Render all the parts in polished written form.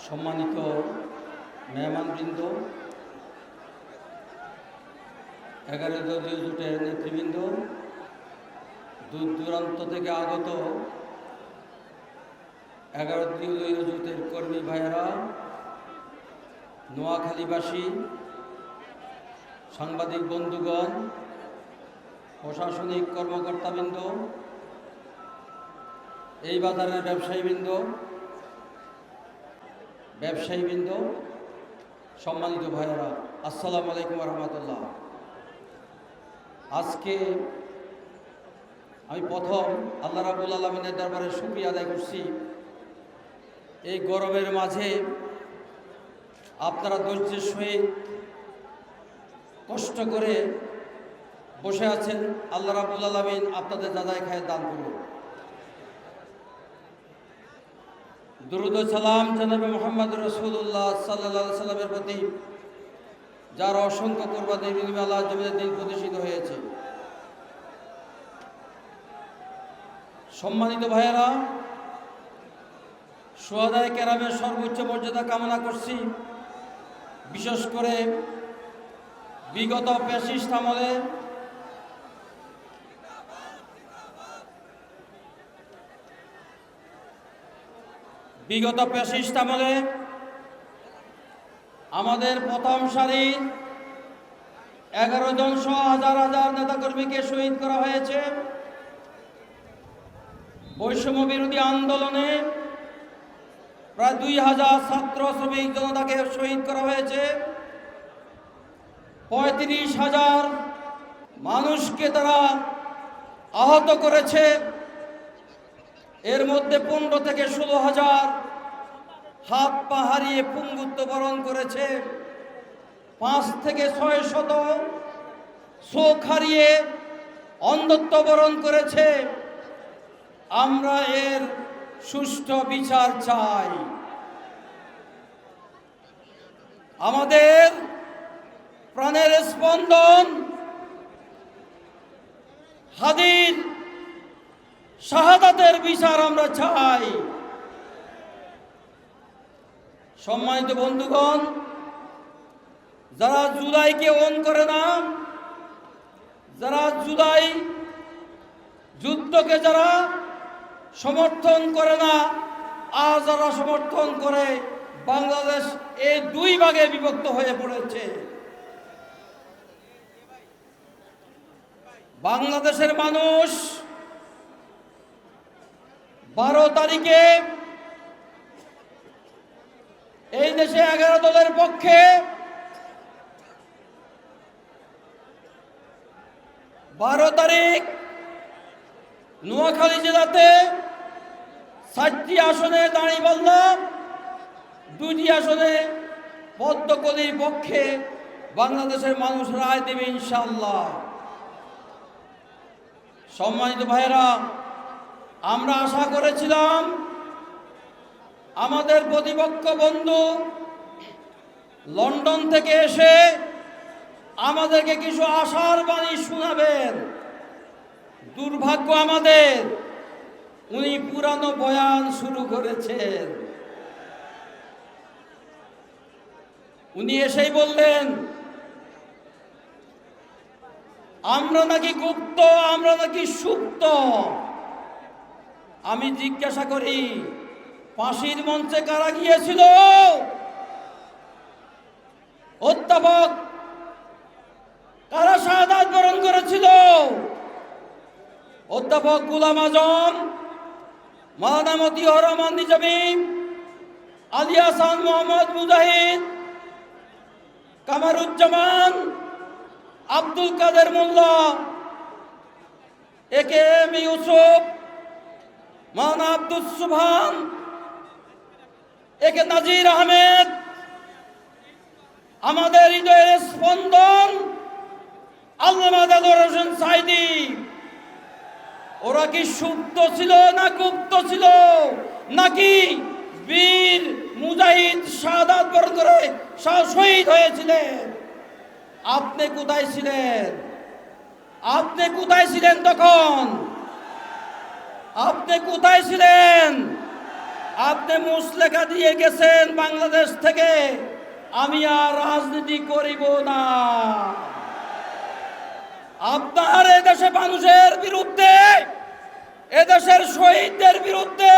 সম্মানিত মেহমানবৃন্দ, 11 দলীয় জোটের নেতৃবৃন্দ, দূর দূরান্ত থেকে আগত 11 দলীয় জোটের কর্মী ভাইয়েরা, নোয়াখালীবাসী, সাংবাদিক বন্ধুগণ, প্রশাসনিক কর্মকর্তাবৃন্দ, এই বাজারের ব্যবসায়ীবৃন্দ, সম্মানিত ভাইয়েরা, আসসালামু আলাইকুম রহমতুল্লাহ। আজকে আমি প্রথম আল্লাহ রাব্বুল আলামিনের দরবারে শুকরিয়া আদায় করছি। এই গরমের মাঝে আপনারা ধৈর্যের সহিত কষ্ট করে বসে আছেন। আল্লাহ রাব্বুল আলামিন আপনাদের যাজায় খায় দান করুন। দুরূদ ও সালাম জনাবে মুহাম্মদ রাসূলুল্লাহ সাল্লাল্লাহু আলাইহি সাল্লামের প্রতি, যার অসংখ্য কুরবানির বিনিময়ে আল্লাহ জমিনের দিন প্রতিষ্ঠিত হয়েছে। সম্মানিত ভাইয়েরা, শুহাদায়ে কেরামের সর্বোচ্চ মর্যাদা কামনা করছি। বিশেষ করে বিগত ফ্যাসিস্ট আমলে আমাদের প্রথম সারির 11 জন সহ হাজার হাজার নেতাকর্মীকে শহীদ করা হয়েছে। বৈষম্য বিরোধী আন্দোলনে প্রায় 2000 ছাত্র শ্রমিক জনতাকে শহীদ করা হয়েছে। 35,000 মানুষকে তারা আহত করেছে। এর মধ্যে 15 থেকে 16,000 হাত পা হারিয়ে পঙ্গুত্ব বরণ করেছে। 5 থেকে 600 চোখ হারিয়ে অন্ধত্ব বরণ করেছে। আমরা এর সুষ্ঠু বিচার চাই। আমাদের প্রাণের স্পন্দন হাদির শাহাদাতের বিচার আমরা চাই। সম্মানিত বন্ধুগণ, যারা জুলাইকে ওন করে না, যারা জুলাই যুদ্ধকে যারা সমর্থন করে না, আর যারা সমর্থন করে, বাংলাদেশ এই 2 ভাগে বিভক্ত হয়ে পড়েছে। বাংলাদেশের মানুষ 12 তারিখে এই দেশে 11 দলের পক্ষে, 12 তারিখ নোয়াখালী জেলাতে 4টি আসনে দাঁড়িপাল্লা, 2টি আসনে পদ্মকলির পক্ষে বাংলাদেশের মানুষ রায় দেবে ইনশাআল্লাহ। সম্মানিত ভাইয়েরা, আমরা আশা করেছিলাম আমাদের প্রতিপক্ষ বন্ধু লন্ডন থেকে এসে আমাদেরকে কিছু আশার বাণী শোনাবেন। দুর্ভাগ্য আমাদের, উনি পুরানো বয়ান শুরু করেছেন। উনি এসেই বললেন আমরা নাকি গুপ্ত, আমরা নাকি সুপ্ত। আমি জিজ্ঞাসা করি, ফাঁসির মঞ্চে কারা গিয়েছিল? অধ্যাপক কারা শাহাদাত বরণ করেছিল? অধ্যাপক গোলাম আজম, মাওলানা মতিউর রহমান নিজামী, আলী হাসান মোহাম্মদ মুজাহিদ, কামারুজ্জামান, আব্দুল কাদের মোল্লা, AKM ইউসুফ, মাওলানা আব্দুল সুবহান, একে নাজির আহমেদ, আমাদের হৃদয়ের স্পন্দন আল্লামা দেলোয়ার হোসেন সাঈদী, ওরা কি সুপ্ত ছিল না গুপ্ত ছিল, নাকি বীর মুজাহিদ শাহাদাত বরণ করে শহীদ হয়েছিলেন? আপনি কোথায় ছিলেন? আপনি কোথায় ছিলেন তখন? আপনি কোথায় ছিলেন? আপনি মুসলেখা দিয়ে গেছেন বাংলাদেশ থেকে, আমি আর রাজনীতি করিব না। আপনার এদেশে মানুষের বিরুদ্ধে, এদেশের শহীদদের বিরুদ্ধে,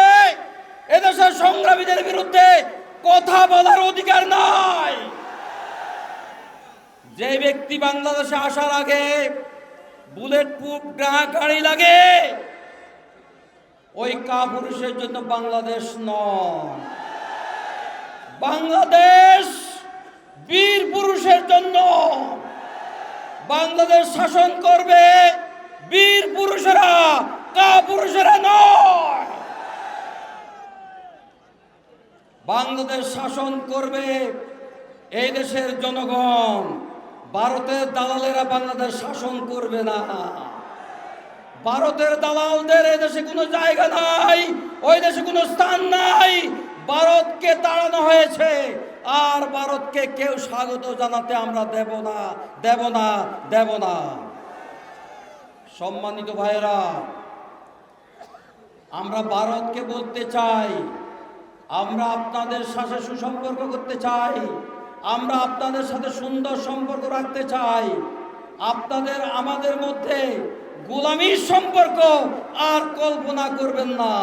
এদেশের সংগ্রামীদের বিরুদ্ধে কথা বলার অধিকার নাই। যে ব্যক্তি বাংলাদেশে আসার আগে বুলেট প্রুফ গাড়ি লাগে, ওই কাপুরুষের জন্য বাংলাদেশ নয়। বাংলাদেশ বীর পুরুষের জন্য। বাংলাদেশ শাসন করবে বীর পুরুষেরা, কাপুরুষেরা নয়। বাংলাদেশ শাসন করবে এই দেশের জনগণ। ভারতের দালালেরা বাংলাদেশ শাসন করবে না। ভারতের দালালদের এই দেশে কোনো জায়গা নাই, ওই দেশে কোনো স্থান নাই। ভারতকে তাড়ানো হয়েছে, আর ভারতকে কেউ স্বাগত জানাতে আমরা দেব না, দেব না, দেব না। সম্মানিত ভাইয়েরা, আমরা ভারতকে বলতে চাই, আমরা আপনাদের সাথে সুসম্পর্ক করতে চাই, আমরা আপনাদের সাথে সুন্দর সম্পর্ক রাখতে চাই। আপনাদের আমাদের মধ্যে গোলামির সম্পর্ক আর কল্পনা করবেন না,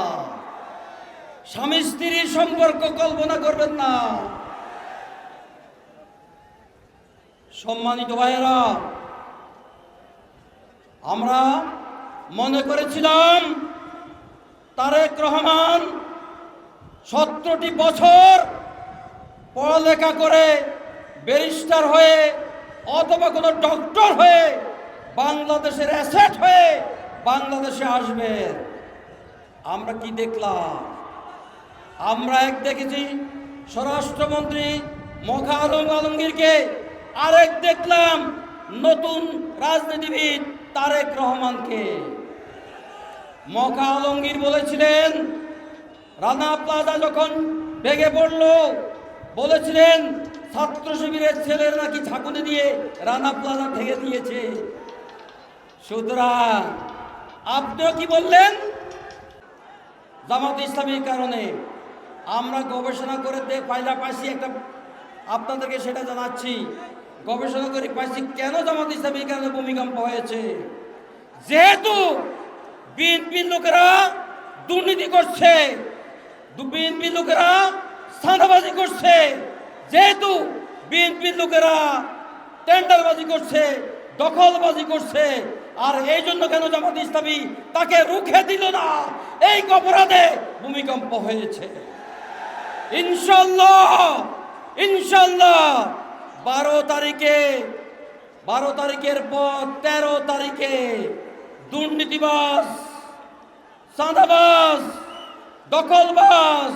স্বামী স্ত্রীর সম্পর্ক কল্পনা করবেন না। সম্মানিত ভাইয়েরা, আমরা মনে করেছিলাম তারেক রহমান 17টি বছর পড়ালেখা করে ব্যারিস্টার হয়ে অথবা কোনো ডক্টর হয়ে বাংলাদেশের অ্যাসেট হয়ে বাংলাদেশে আসবে। আমরা কি দেখলাম? আমরা এক দেখেছি স্বরাষ্ট্রমন্ত্রী মোখা আলমগীরকে, আরেক দেখলাম নতুন রাজনীতিবিদ তারেক রহমানকে। মোখা আলমগীর বলেছিলেন, রানা প্লাজা যখন ভেঙে পড়ল, বলেছিলেন ছাত্র শিবিরের ছেলের নাকি ঝাঁকুনি দিয়ে রানা প্লাজা ভেঙে দিয়েছে। সুতরাং আপনিও কি বললেন? জামাত ইসলামীর কারণে আমরা গবেষণা করে পাইছি একটা, আপনাদেরকে সেটা জানাচ্ছি। গবেষণা করে পাইছি কেন জামাত ইসলামীর কারণে ভূমিকম্প হয়েছে। যেহেতু বিএনপির লোকেরা দুর্নীতি করছে, বিএনপির লোকেরা স্থানাবাজি করছে, যেহেতু বিএনপির লোকেরা টেন্ডারবাজি করছে, দখলবাজি করছে, আর এই জন্য কেন জামাত ইসলামী তাকে রুখে দিল না, এই অপরাধে ভূমিকম্প হয়েছে। ইনশাল্লাহ ইনশাল্লাহ 12 তারিখের পর 13 তারিখে দুর্নীতিবাজ, চাঁদাবাজ, দখলবাজ,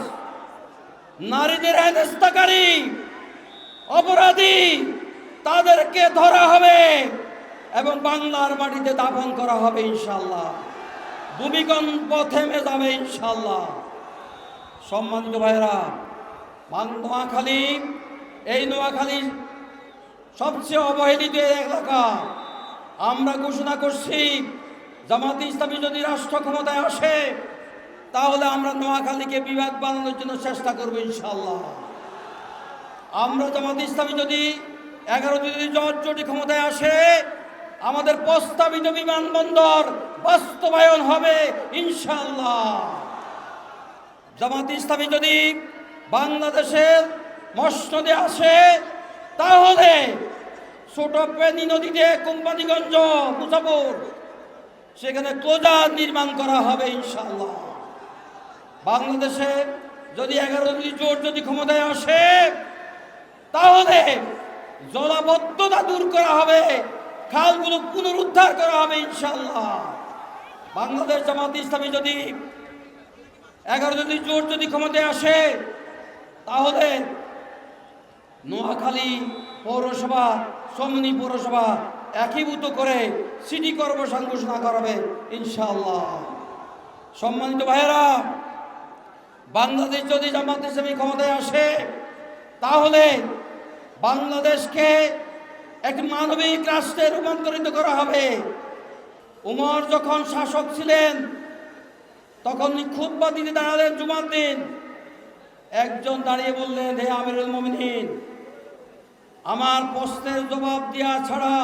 নারীদের হেনস্থাকারী, অপরাধী, তাদেরকে ধরা হবে এবং বাংলার মাটিতে দাফন করা হবে ইনশাল্লাহ। ভূমিকম্প থেমে যাবে ইনশাল্লাহ। সম্মানিত ভাইরা, নোয়াখালী, এই নোয়াখালী সবচেয়ে অবহেলিত এলাকা। আমরা ঘোষণা করছি, জামাত ইসলামী যদি রাষ্ট্র ক্ষমতায় আসে, তাহলে আমরা নোয়াখালীকে বিভাগ বানানোর জন্য চেষ্টা করবো ইনশাল্লাহ। আমরা জামাত ইসলামী যদি 11 জজ যদি ক্ষমতায় আসে, আমাদের প্রস্তাবিত বিমানবন্দর বাস্তবায়ন হবে ইনশাল্লাহ। জামাত ইসলামী যদি বাংলাদেশের মসনদে আসে, তাহলে ছোট পেনি নদীতে কোম্পানিগঞ্জ, মুজাফর, সেখানে ক্লোজার নির্মাণ করা হবে ইনশাল্লাহ। বাংলাদেশে যদি 11 জোট যদি ক্ষমতায় আসে, তাহলে জলাবদ্ধতা দূর করা হবে, খালগুলো পুনরুদ্ধার করা হবে ইনশাল্লাহ। বাংলাদেশ জামাত ইসলামী যদি 11 জোট যদি ক্ষমতায় আসে, তাহলে নোয়াখালী পৌরসভা, সমনি পৌরসভা একীভূত করে সিটি কর্পোরেশন ঘোষণা করাবে ইনশাআল্লাহ। সম্মানিত ভাইয়েরা, বাংলাদেশ যদি জামাত ইসলামী ক্ষমতায় আসে, তাহলে বাংলাদেশকে এক মানবিক রাষ্ট্রে রূপান্তরিত করা হবে। উমর যখন শাসক ছিলেন, তখন খুতবা দিতে দাঁড়ালেন জুমার দিন, একজন দাঁড়িয়ে বললেন, হে আমিরুল মুমিনিন, আমার প্রশ্নের জবাব দেওয়া ছাড়া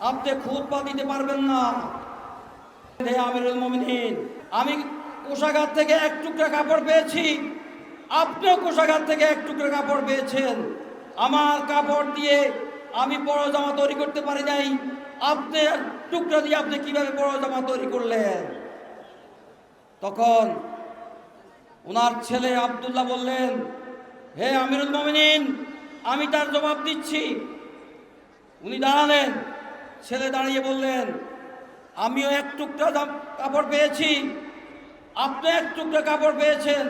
আপনি খুতবা দিতে পারবেন না। হে আমিরুল মুমিনিন, আমি কোষাগার থেকে এক টুকরা কাপড় পেয়েছি, আপনিও কোষাগার থেকে এক টুকরা কাপড় পেয়েছেন। আমার কাপড় দিয়ে আমি বড় জামা তৈরি করতে পারি নাই, আপনি টুকরা দিয়ে আপনি কিভাবে বড় জামা তৈরি করলেন? তখন ওনার ছেলে আব্দুল্লাহ বললেন, হে আমিরুল মুমিনিন, আমি তার জবাব দিচ্ছি। উনি দাঁড়ালেন, ছেলে দাঁড়িয়ে বললেন, আমিও এক টুকরা কাপড় পেয়েছি, আপনি এক টুকরা কাপড় পেয়েছেন,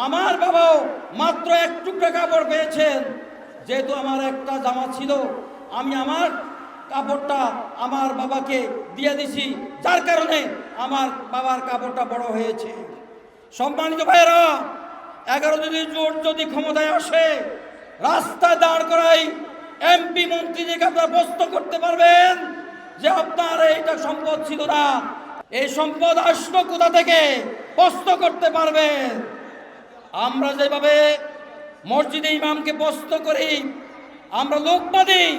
আমার বাবাও মাত্র এক টুকরা কাপড় পেয়েছেন। যেহেতু আমার একটা জামা ছিল, আমি আমার কাপড়টা আমার বাবাকে দিয়ে দিছি, যার কারণে আমার বাবার কাপড়টা বড় হয়েছে। সম্মানিত ভাইয়েরা, 11 জোট যদি ক্ষমতায় আসে, রাস্তায় দাঁড় করাই এমপি মন্ত্রীদেরকে আপনারা প্রশ্ন করতে পারবেন যে আপনার এইটা সম্পদ ছিল না, এই সম্পদ আসলো কোথা থেকে, প্রশ্ন করতে পারবেন। আমরা যেভাবে মসজিদে ইমামকে প্রশ্ন করি, আমরা লোকমা দিই,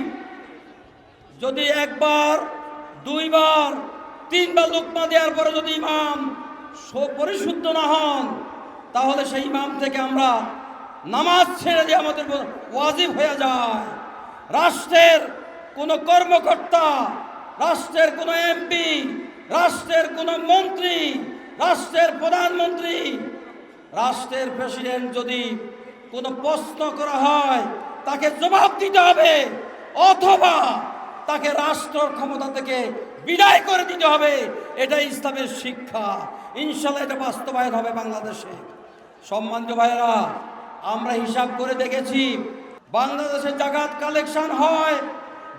যদি একবার, দুইবার, তিনবার লোকমা দেওয়ার পরে যদি ইমাম পরিশুদ্ধ না হন, তাহলে সেই ইমাম থেকে আমরা নামাজ ছেড়ে দিয়ে আমাদের ওয়াজিব হয়ে যায়। রাষ্ট্রের কোনো কর্মকর্তা, রাষ্ট্রের কোনো এমপি, রাষ্ট্রের কোনো মন্ত্রী, রাষ্ট্রের প্রধানমন্ত্রী, রাষ্ট্রের প্রেসিডেন্ট যদি কোনো প্রশ্ন করা হয়, তাকে জবাব দিতে হবে, অথবা তাকে রাষ্ট্র ক্ষমতা থেকে বিদায় করে দিতে হবে। এটা ইসলামের শিক্ষা। ইনশাআল্লাহ এটা বাস্তবায়ন হবে বাংলাদেশে। সম্মানিত ভাইয়েরা, আমরা হিসাব করে দেখেছি, বাংলাদেশে জাকাত কালেকশন হয়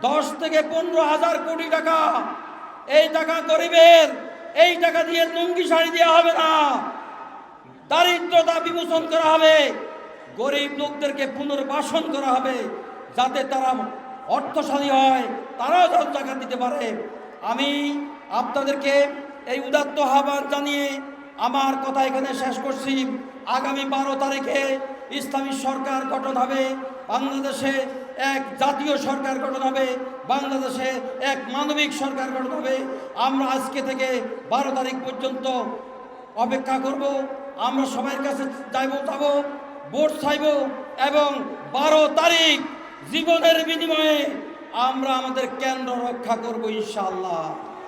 10 থেকে 15,000 কোটি টাকা। এই টাকা গরিবের, এই টাকা দিয়ে লুঙ্গি শাড়ি দেওয়া হবে না, দারিদ্রতা বিমোচন করা হবে, গরিব লোকদেরকে পুনর্বাসন করা হবে, যাতে তারা অর্থশালী হয়, তারাও যেন জাকাত দিতে পারে। আমি আপনাদেরকে এই উদাত্ত আহ্বান জানিয়ে আমার কথা এখানে শেষ করছি। আগামী 12 তারিখে ইসলামী সরকার গঠন হবে, বাংলাদেশে এক জাতীয় সরকার গঠন হবে, বাংলাদেশে এক মানবিক সরকার গঠন হবে। আমরা আজকে থেকে 12 তারিখ পর্যন্ত অপেক্ষা করব। আমরা সবার কাছে যাব, ভোট চাইব, এবং 12 তারিখ জীবনের বিনিময়ে আমরা আমাদের কেন্দ্র রক্ষা করব ইনশাআল্লাহ।